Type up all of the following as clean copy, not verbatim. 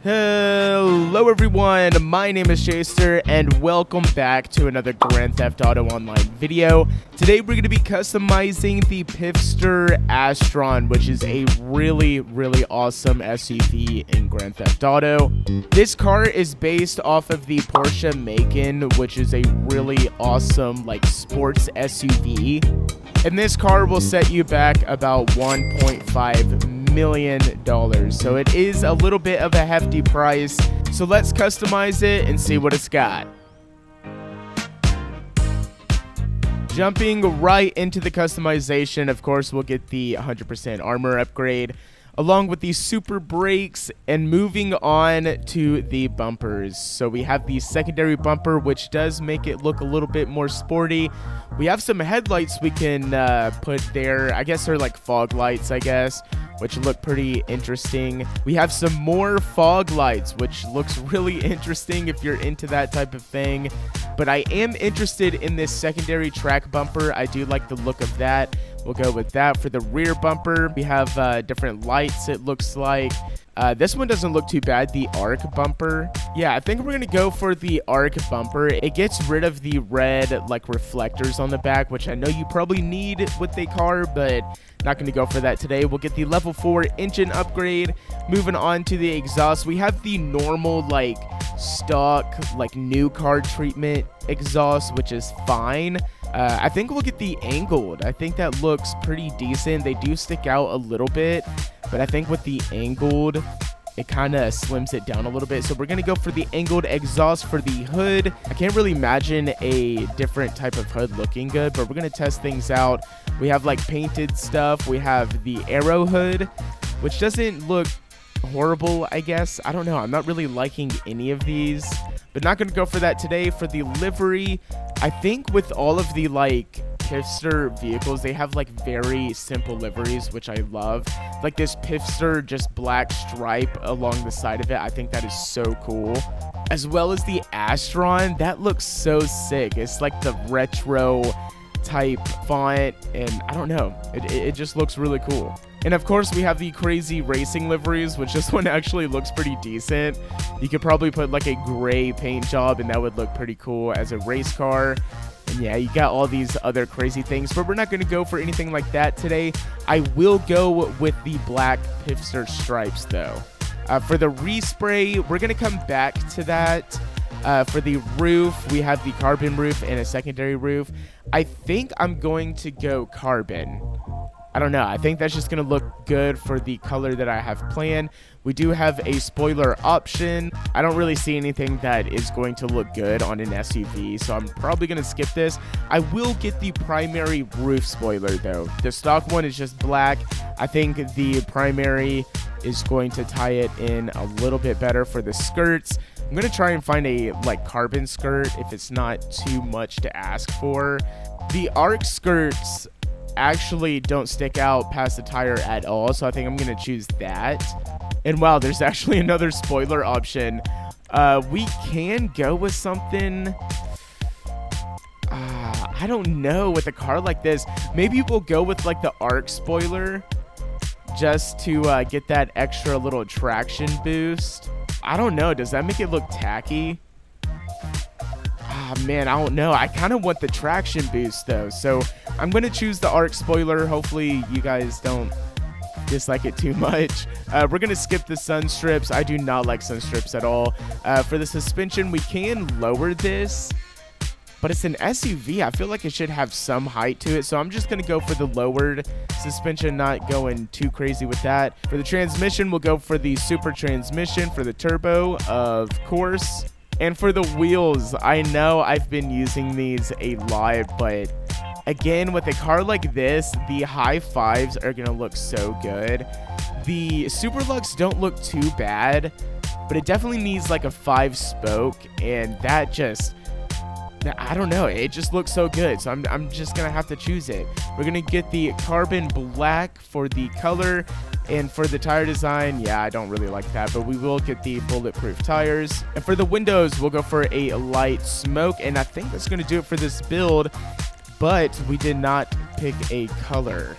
Hello everyone, my name is Chaseter and welcome back to another Grand Theft Auto Online video. Today we're going to be customizing the Pfister Astron, which is a really awesome SUV in Grand Theft Auto. This car is based off of the Porsche Macan, which is a really awesome sports SUV. And this car will set you back about $1.5 million. So it is a little bit of a hefty price. So let's customize it and see what it's got. Jumping right into the customization, of course, we'll get the 100% armor upgrade, along with the super brakes, and moving on to the bumpers. So we have the secondary bumper, which does make it look a little bit more sporty. We have some headlights we can put there. I guess they're like fog lights, which look pretty interesting. We have some more fog lights, which looks really interesting if you're into that type of thing. But I am interested in this secondary track bumper. I do like the look of that. We'll go with that. For the rear bumper, we have different lights, it looks like. This one doesn't look too bad, the arc bumper. Yeah, I think we're going to go for the arc bumper. It gets rid of the red, reflectors on the back, which I know you probably need with a car, but not going to go for that today. We'll get the level 4 engine upgrade. Moving on to the exhaust, we have the normal, stock, new car treatment exhaust, which is fine. I think we'll get the angled. I think that looks pretty decent. They do stick out a little bit, but I think with the angled, it kind of slims it down a little bit. So we're going to go for the angled exhaust. For the hood, I can't really imagine a different type of hood looking good, but we're going to test things out. We have painted stuff. We have the arrow hood, which doesn't look horrible, I guess. I don't know. I'm not really liking any of these, but not going to go for that today. For the livery, I think with all of the Pfister vehicles, they have very simple liveries, which I love. This Pfister just black stripe along the side of it. I think that is so cool. As well as the Astron, that looks so sick. It's the retro type font, and I don't know, it just looks really cool. And of course we have the crazy racing liveries, which this one actually looks pretty decent. You could probably put a gray paint job and that would look pretty cool as a race car. And yeah, you got all these other crazy things, but we're not going to go for anything like that today. I will go with the black Pfister stripes though. For the respray, we're going to come back to that. For the roof, we have the carbon roof and a secondary roof. I think I'm going to go carbon. I don't know. I think that's just going to look good for the color that I have planned. We do have a spoiler option. I don't really see anything that is going to look good on an SUV, so I'm probably going to skip this. I will get the primary roof spoiler, though. The stock one is just black. I think the primary is going to tie it in a little bit better. For the skirts, I'm going to try and find a carbon skirt if it's not too much to ask for. The arc skirts actually don't stick out past the tire at all, so I think I'm going to choose that. And wow, there's actually another spoiler option. We can go with something, I don't know, with a car like this. Maybe we'll go with the arc spoiler just to get that extra little traction boost. I don't know, does that make it look tacky? Man, I don't know. I kind of want the traction boost though, so I'm going to choose the arc spoiler. Hopefully you guys don't dislike it too much. We're going to skip the sun strips. I do not like sun strips at all. For the suspension, we can lower this, but it's an SUV. I feel like it should have some height to it, so I'm just going to go for the lowered suspension, not going too crazy with that. For the transmission, we'll go for the super transmission. For the turbo, of course. And for the wheels, I know I've been using these a lot, but again, with a car like this, the high fives are going to look so good. The Superlux don't look too bad, but it definitely needs a 5-spoke, and that just, I don't know, it just looks so good, so I'm just going to have to choose it. We're going to get the carbon black for the color. And for the tire design, yeah, I don't really like that, but we will get the bulletproof tires. And for the windows, we'll go for a light smoke, and I think that's going to do it for this build, but we did not pick a color.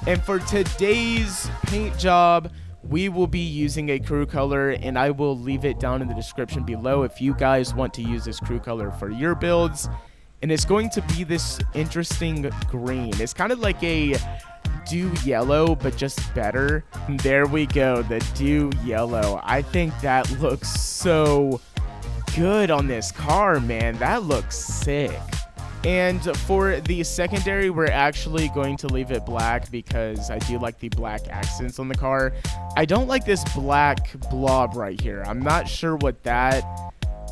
And for today's paint job, we will be using a crew color, and I will leave it down in the description below if you guys want to use this crew color for your builds. And it's going to be this interesting green. It's kind of like a dew yellow, but just better. And there we go, the dew yellow. I think that looks so good on this car, man. That looks sick. And for the secondary, we're actually going to leave it black because I do like the black accents on the car. I don't like this black blob right here. I'm not sure what that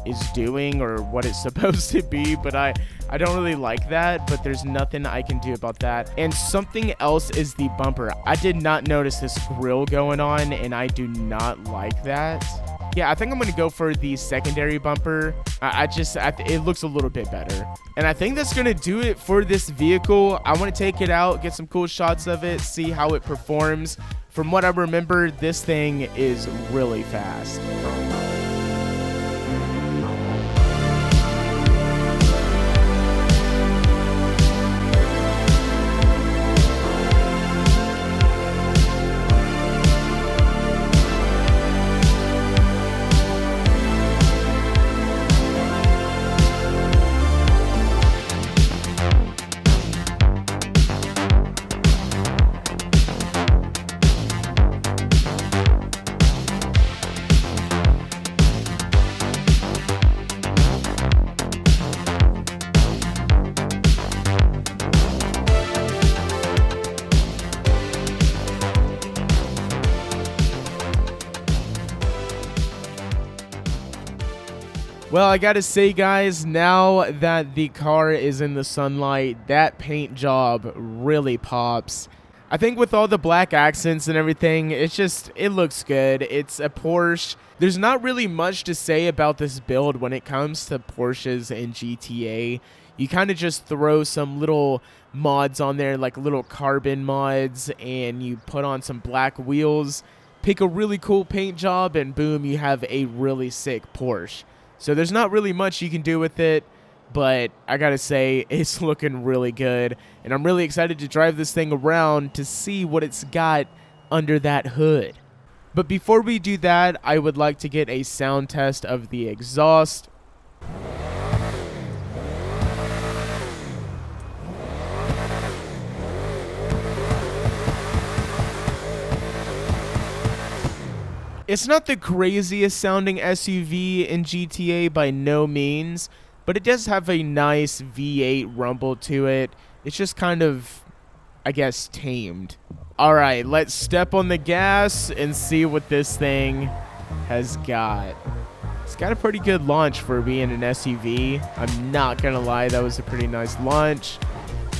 is doing or what it's supposed to be, but I don't really like that, but there's nothing I can do about that. And something else is the bumper. I did not notice this grill going on, and I do not like that. Yeah, I think I'm going to go for the secondary bumper. It looks a little bit better. And I think that's going to do it for this vehicle. I want to take it out, get some cool shots of it, see how it performs. From what I remember, this thing is really fast. Well, I gotta say, guys, now that the car is in the sunlight, that paint job really pops. I think with all the black accents and everything, it looks good. It's a Porsche. There's not really much to say about this build when it comes to Porsches and GTA. You kind of just throw some little mods on there, like little carbon mods, and you put on some black wheels, pick a really cool paint job, and boom, you have a really sick Porsche. So there's not really much you can do with it, but I gotta say, it's looking really good. And I'm really excited to drive this thing around to see what it's got under that hood. But before we do that, I would like to get a sound test of the exhaust. It's not the craziest sounding SUV in GTA by no means, but it does have a nice V8 rumble to it. It's just kind of, I guess, tamed. Alright, let's step on the gas and see what this thing has got. It's got a pretty good launch for being an SUV. I'm not gonna lie, that was a pretty nice launch.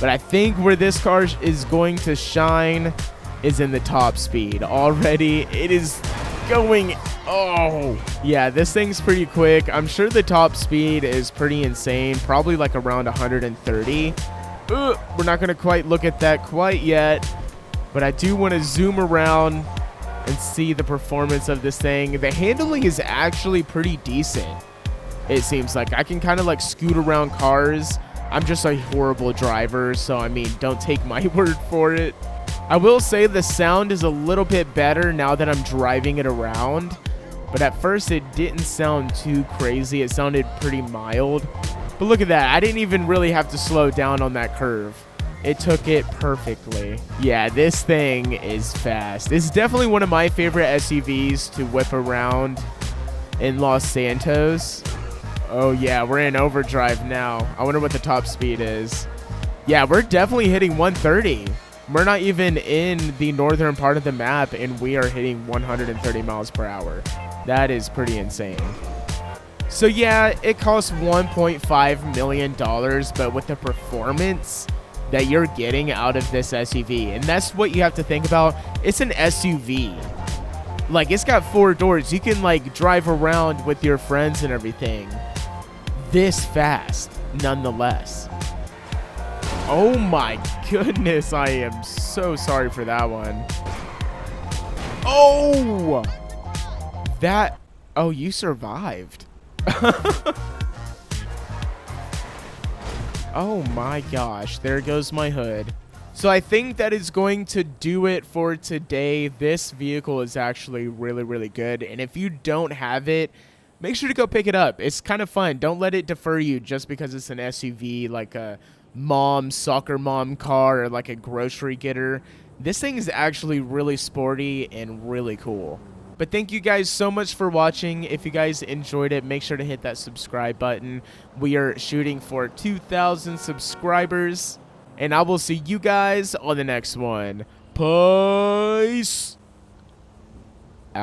But I think where this car is going to shine is in the top speed. Already, it is going, oh yeah, this thing's pretty quick. I'm sure the top speed is pretty insane, probably like around 130. We're not gonna quite look at that quite yet, but I do want to zoom around and see the performance of this thing. The handling is actually pretty decent. It seems like I can kind of like scoot around cars. I'm just a horrible driver, so I mean, don't take my word for it. I will say the sound is a little bit better now that I'm driving it around, but at first it didn't sound too crazy. It sounded pretty mild. But look at that. I didn't even really have to slow down on that curve. It took it perfectly. Yeah, this thing is fast. It's definitely one of my favorite SUVs to whip around in Los Santos. Oh yeah, we're in overdrive now. I wonder what the top speed is. Yeah, we're definitely hitting 130. We're not even in the northern part of the map, and we are hitting 130 miles per hour. That is pretty insane. So yeah, it costs $1.5 million, but with the performance that you're getting out of this SUV, and that's what you have to think about, it's an SUV. Like, it's got 4 doors. You can like drive around with your friends and everything this fast, nonetheless. Oh my goodness, I am so sorry for that one. Oh! That... Oh, you survived. Oh my gosh, there goes my hood. So I think that is going to do it for today. This vehicle is actually really, really good. And if you don't have it, make sure to go pick it up. It's kind of fun. Don't let it defer you just because it's an SUV, like a soccer mom car, or like a grocery getter. This thing is actually really sporty and really cool. But thank you guys so much for watching. If you guys enjoyed it, make sure to hit that subscribe button. We are shooting for 2,000 subscribers. And I will see you guys on the next one. Peace.